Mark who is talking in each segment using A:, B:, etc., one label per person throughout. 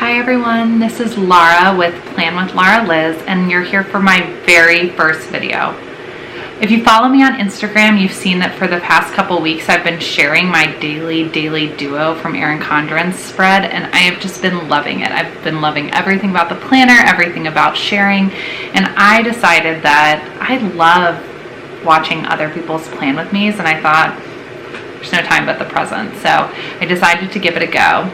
A: Hi everyone, this is Laura with Plan with Laura Liz, and you're here for my very first video. If you follow me on Instagram, you've seen that for the past couple weeks I've been sharing my daily duo from Erin Condren's spread, and I have just been loving it. I've been loving everything about the planner, everything about sharing, and I decided that I love watching other people's plan with me's, and I thought there's no time but the present, so I decided to give it a go.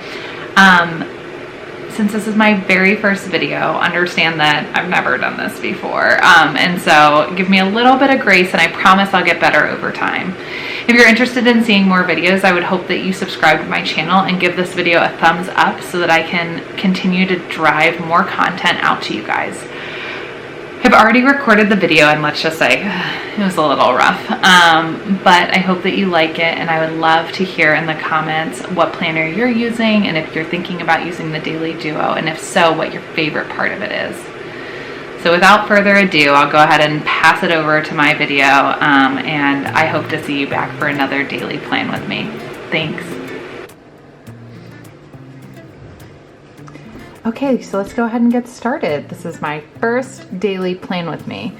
A: Since this is my very first video, understand that I've never done this before, and so give me a little bit of grace, and I promise I'll get better over time. If you're interested in seeing more videos, I would hope that you subscribe to my channel and give this video a thumbs up so that I can continue to drive more content out to you guys. I've already recorded the video, and let's just say it was a little rough, but I hope that you like it, and I would love to hear in the comments what planner you're using, and if you're thinking about using the Daily Duo, and if so, what your favorite part of it is. So without further ado, I'll go ahead and pass it over to my video, and I hope to see you back for another daily plan with me. Thanks. Okay, so let's go ahead and get started. This is my first daily plan with me.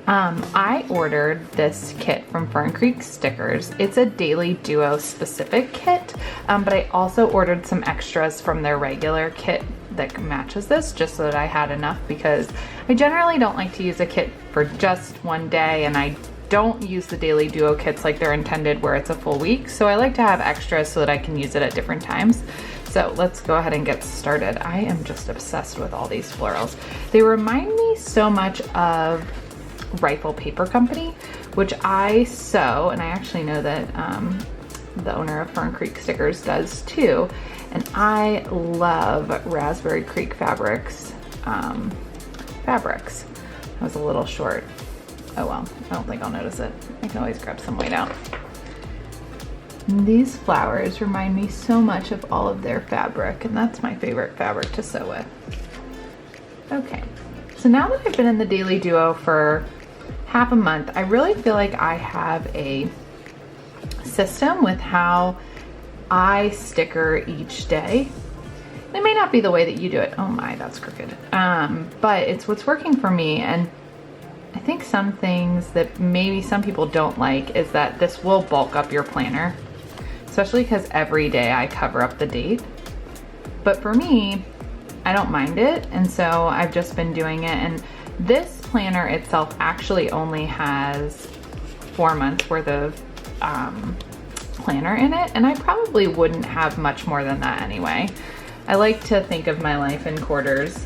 A: I ordered this kit from Fern Creek Stickers. It's a Daily Duo specific kit, but I also ordered some extras from their regular kit that matches this, just so that I had enough, because I generally don't like to use a kit for just one day, and I don't use the Daily Duo kits like they're intended where it's a full week, so I like to have extras so that I can use it at different times. So let's go ahead and get started. I am just obsessed with all these florals. They remind me so much of Rifle Paper Company, which I sew, and I actually know that the owner of Fern Creek Stickers does too, and I love Raspberry Creek fabrics. That was a little short. Oh well, I don't think I'll notice it. I can always grab some white out. And these flowers remind me so much of all of their fabric, and that's my favorite fabric to sew with. Okay, so now that I've been in the Daily Duo for half a month, I really feel like I have a system with how I sticker each day. It may not be the way that you do it. Oh my, that's crooked. But it's what's working for me, and I think some things that maybe some people don't like is that this will bulk up your planner, especially because every day I cover up the date. But for me, I don't mind it, and so I've just been doing it. And this planner itself actually only has 4 months worth of planner in it, and I probably wouldn't have much more than that anyway. I like to think of my life in quarters.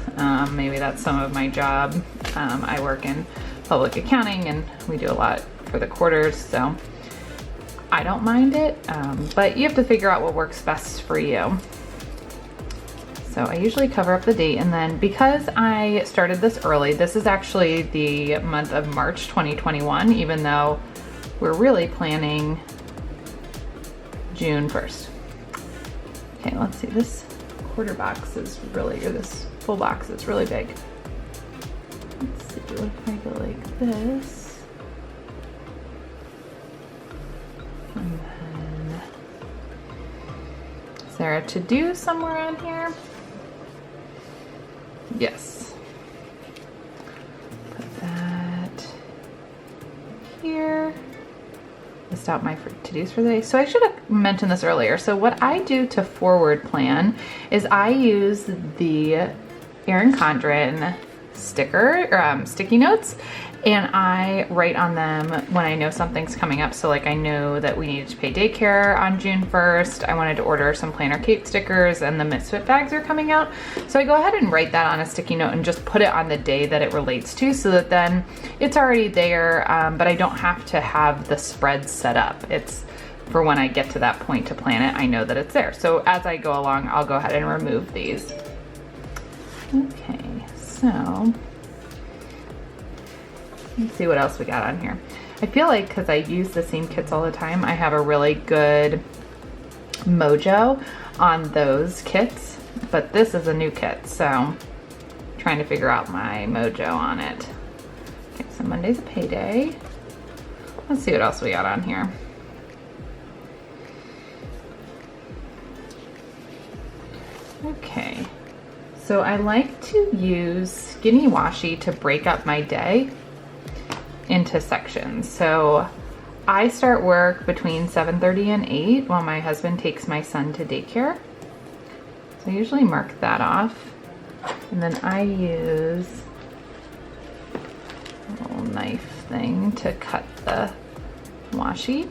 A: Maybe that's some of my job. I work in public accounting, and we do a lot for the quarters, so I don't mind it, but you have to figure out what works best for you. So I usually cover up the date, and then because I started this early, this is actually the month of March 2021, even though we're really planning June 1st. Okay, let's see, this quarter box is really, or this full box is really big. Let's see, what if I go like this? And then, is there a to-do somewhere on here? Yes. Put that here. List out my to-dos for the day. So I should have mentioned this earlier. So what I do to forward plan is I use the Erin Condren sticky notes, and I write on them when I know something's coming up. So like I know that we needed to pay daycare on June 1st. I wanted to order some Planner Kate stickers, and the Misfit bags are coming out. So I go ahead and write that on a sticky note and just put it on the day that it relates to, so that then it's already there, but I don't have to have the spread set up. It's for when I get to that point to plan it, I know that it's there. So as I go along, I'll go ahead and remove these. Okay, so let's see what else we got on here. I feel like because I use the same kits all the time, I have a really good mojo on those kits, but this is a new kit, so I'm trying to figure out my mojo on it. Okay, so Monday's a payday. Let's see what else we got on here. Okay, So I like to use skinny washi to break up my day into sections. So I start work between 7:30 and 8 while my husband takes my son to daycare. So I usually mark that off. And then I use a little knife thing to cut the washi.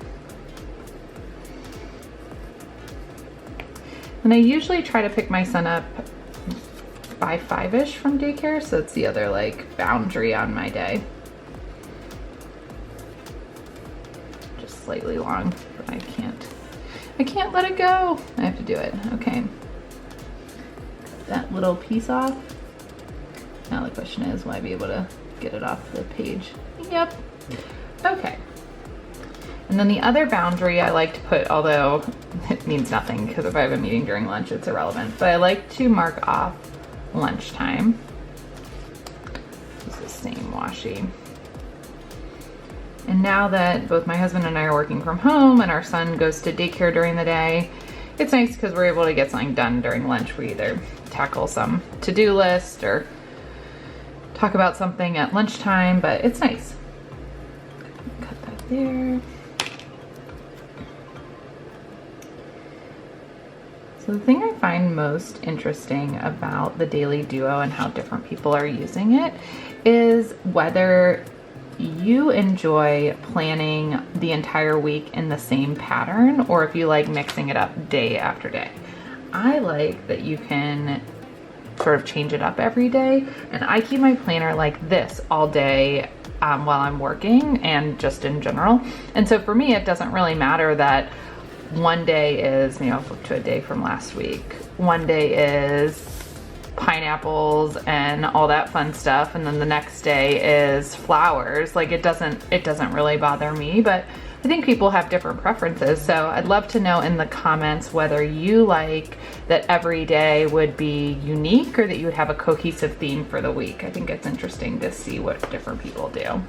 A: And I usually try to pick my son up by 5-ish from daycare, so it's the other like boundary on my day. Just slightly long, but I can't let it go. I have to do it. Okay. Cut that little piece off. Now the question is, will I be able to get it off the page? Yep. Okay. And then the other boundary I like to put, although it means nothing because if I have a meeting during lunch, it's irrelevant, but I like to mark off lunchtime. Use the same washi. And now that both my husband and I are working from home and our son goes to daycare during the day, it's nice because we're able to get something done during lunch. We either tackle some to-do list or talk about something at lunchtime, but it's nice. Cut that there. So the thing I find most interesting about the Daily Duo and how different people are using it is whether you enjoy planning the entire week in the same pattern or if you like mixing it up day after day. I like that you can sort of change it up every day, and I keep my planner like this all day while I'm working and just in general. And so for me, it doesn't really matter that one day is, flip to a day from last week. One day is pineapples and all that fun stuff, and then the next day is flowers. Like it doesn't really bother me, but I think people have different preferences. So I'd love to know in the comments whether you like that every day would be unique or that you would have a cohesive theme for the week. I think it's interesting to see what different people do.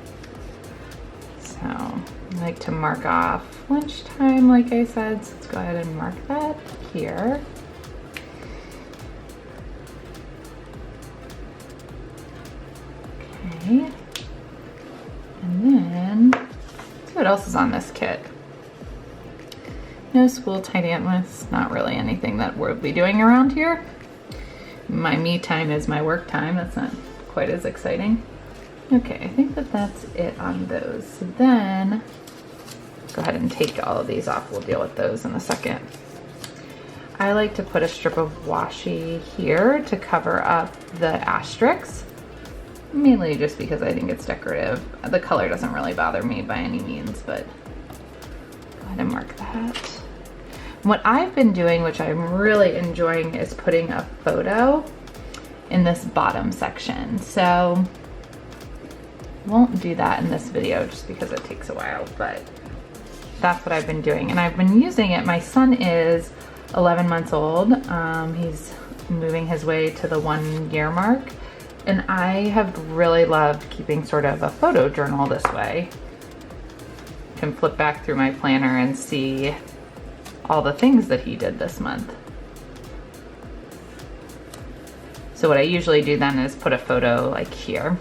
A: So I like to mark off lunchtime, like I said, so let's go ahead and mark that here. Okay, and then let's see what else is on this kit. No school tidy up list, not really anything that we'll be doing around here. My me time is my work time, that's not quite as exciting. Okay, I think that's it on those. So then, go ahead and take all of these off. We'll deal with those in a second. I like to put a strip of washi here to cover up the asterisks, mainly just because I think it's decorative. The color doesn't really bother me by any means, but go ahead and mark that. What I've been doing, which I'm really enjoying, is putting a photo in this bottom section. So won't do that in this video just because it takes a while, but that's what I've been doing and I've been using it. My son is 11 months old. He's moving his way to the 1 year mark, and I have really loved keeping sort of a photo journal this way. I can flip back through my planner and see all the things that he did this month. So what I usually do then is put a photo like here.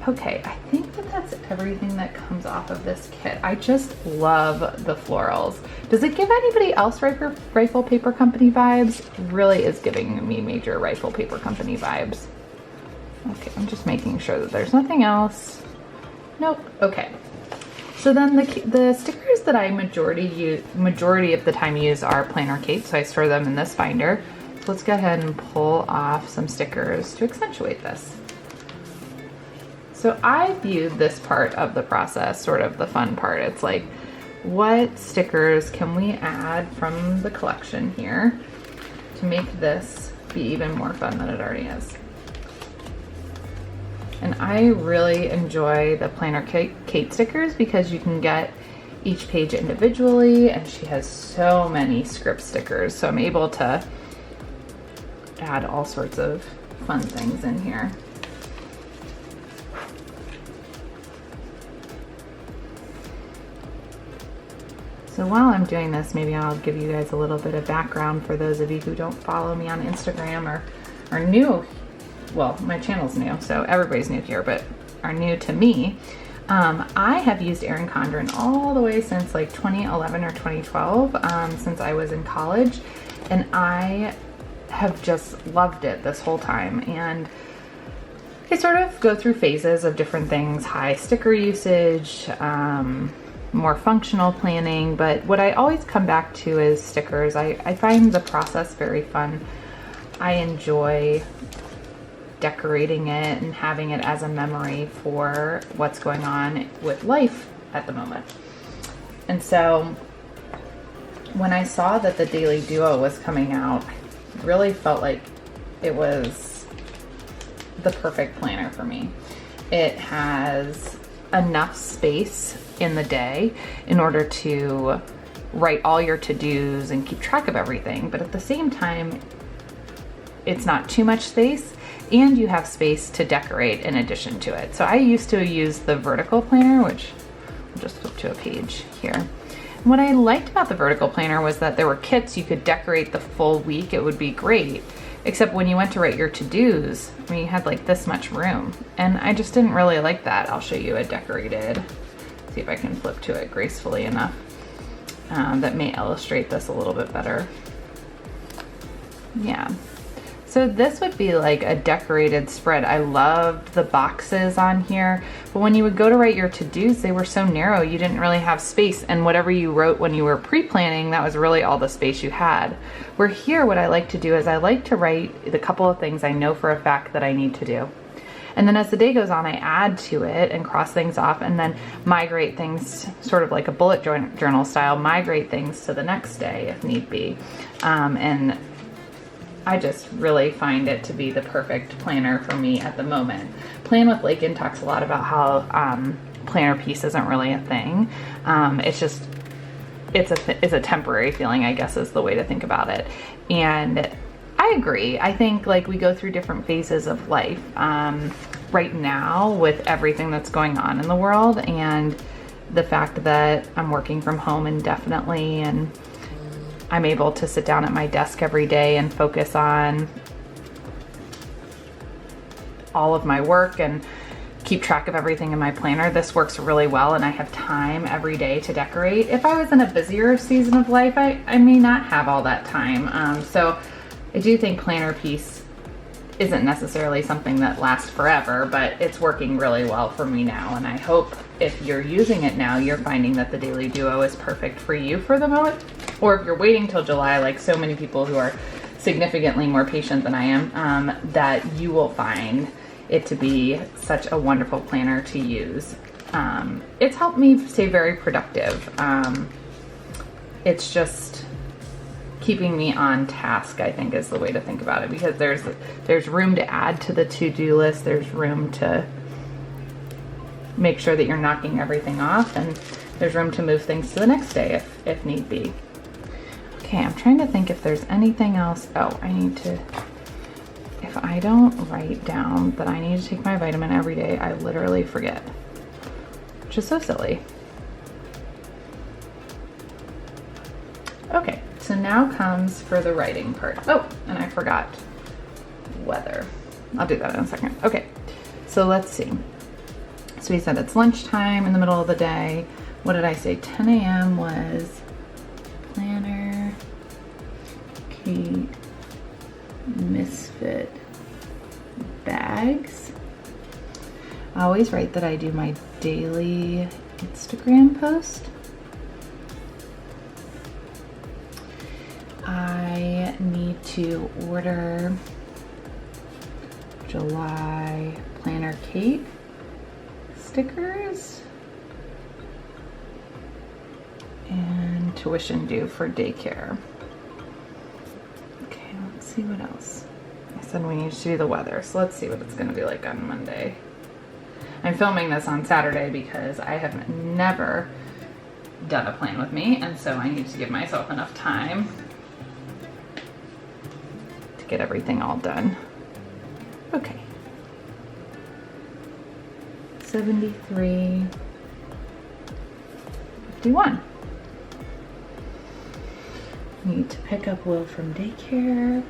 A: Okay, I think that's everything that comes off of this kit. I just love the florals. Does it give anybody else Rifle Paper Company vibes? It really is giving me major Rifle Paper Company vibes. Okay, I'm just making sure that there's nothing else. Nope, okay. So then the stickers that I majority of the time use are Planner Kate, so I store them in this binder. So let's go ahead and pull off some stickers to accentuate this. So I viewed this part of the process, sort of the fun part. It's like, what stickers can we add from the collection here to make this be even more fun than it already is? And I really enjoy the Planner Kate stickers because you can get each page individually, and she has so many script stickers. So I'm able to add all sorts of fun things in here. So while I'm doing this, maybe I'll give you guys a little bit of background for those of you who don't follow me on Instagram or are new, well, my channel's new, so everybody's new here, but are new to me, I have used Erin Condren all the way since like 2011 or 2012, since I was in college, and I have just loved it this whole time. And I sort of go through phases of different things, high sticker usage, more functional planning, but what I always come back to is stickers. I find the process very fun. I enjoy decorating it and having it as a memory for what's going on with life at the moment. And so when I saw that the Daily Duo was coming out, I really felt like it was the perfect planner for me. It has enough space in the day in order to write all your to-dos and keep track of everything, but at the same time, it's not too much space, and you have space to decorate in addition to it. So I used to use the vertical planner, which I'll just flip to a page here. And what I liked about the vertical planner was that there were kits you could decorate the full week. It would be great, except when you went to write your to-dos, I mean, you had like this much room, and I just didn't really like that. I'll show you a decorated, see if I can flip to it gracefully enough, that may illustrate this a little bit better. Yeah. So this would be like a decorated spread. I loved the boxes on here, but when you would go to write your to-dos, they were so narrow, you didn't really have space, and whatever you wrote when you were pre-planning, that was really all the space you had. Where here, what I like to do is I like to write the couple of things I know for a fact that I need to do. And then as the day goes on, I add to it and cross things off, and then migrate things, sort of like a bullet journal style, migrate things to the next day if need be. And I just really find it to be the perfect planner for me at the moment. Plan with Lakin talks a lot about how planner piece isn't really a thing. It's just, it's a temporary feeling, I guess, is the way to think about it. And I agree. I think like we go through different phases of life right now with everything that's going on in the world, and the fact that I'm working from home indefinitely, and I'm able to sit down at my desk every day and focus on all of my work and keep track of everything in my planner. This works really well, and I have time every day to decorate. If I was in a busier season of life, I may not have all that time. So I do think planner piece isn't necessarily something that lasts forever, but it's working really well for me now. And I hope if you're using it now, you're finding that the Daily Duo is perfect for you for the moment. Or if you're waiting till July, like so many people who are significantly more patient than I am, that you will find it to be such a wonderful planner to use. It's helped me stay very productive. It's just keeping me on task, I think, is the way to think about it, because there's room to add to the to-do list. There's room to make sure that you're knocking everything off, and there's room to move things to the next day if need be. Okay, I'm trying to think if there's anything else. Oh, I need to, if I don't write down that I need to take my vitamin every day, I literally forget, which is so silly. Okay, so now comes for the writing part. Oh, and I forgot weather. I'll do that in a second. Okay, so let's see. So we said it's lunchtime in the middle of the day. What did I say? 10 a.m. was planner, Kate, Misfit, bags. I always write that I do my daily Instagram post. I need to order July planner Kate stickers and tuition due for daycare. Okay, let's see what else. I said we need to do the weather, so let's see what it's going to be like on Monday. I'm filming this on Saturday because I have never done a plan with me, and so I need to give myself enough time to get everything all done. Okay. 73, 51. Need to pick up Will from daycare.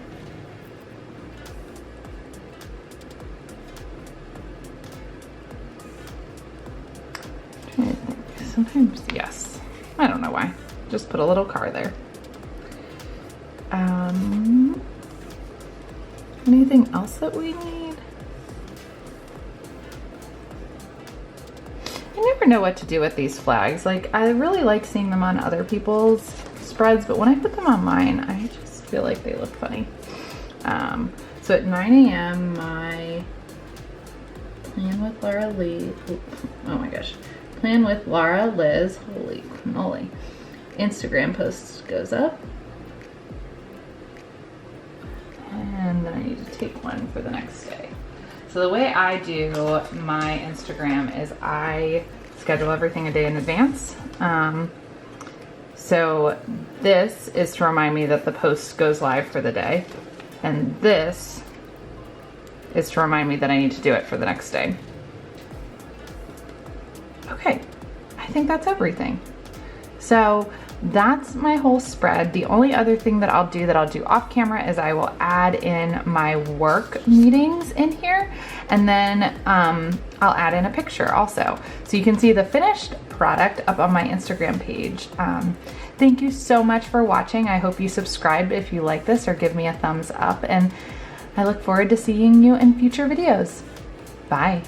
A: sometimes, yes. I don't know why. Just put a little car there. Anything else that we need? I never know what to do with these flags. Like, I really like seeing them on other people's spreads, but when I put them on mine, I just feel like they look funny. So at 9 a.m., my Plan with Laura Lee, oh my gosh, Plan with Laura Liz, holy moly, Instagram post goes up. And then I need to take one for the next day. So the way I do my Instagram is I schedule everything a day in advance. So this is to remind me that the post goes live for the day. And this is to remind me that I need to do it for the next day. Okay, I think that's everything. So that's my whole spread. The only other thing that I'll do off camera is I will add in my work meetings in here, and then I'll add in a picture also. So you can see the finished product up on my Instagram page. Thank you so much for watching. I hope you subscribe if you like this, or give me a thumbs up, and I look forward to seeing you in future videos. Bye.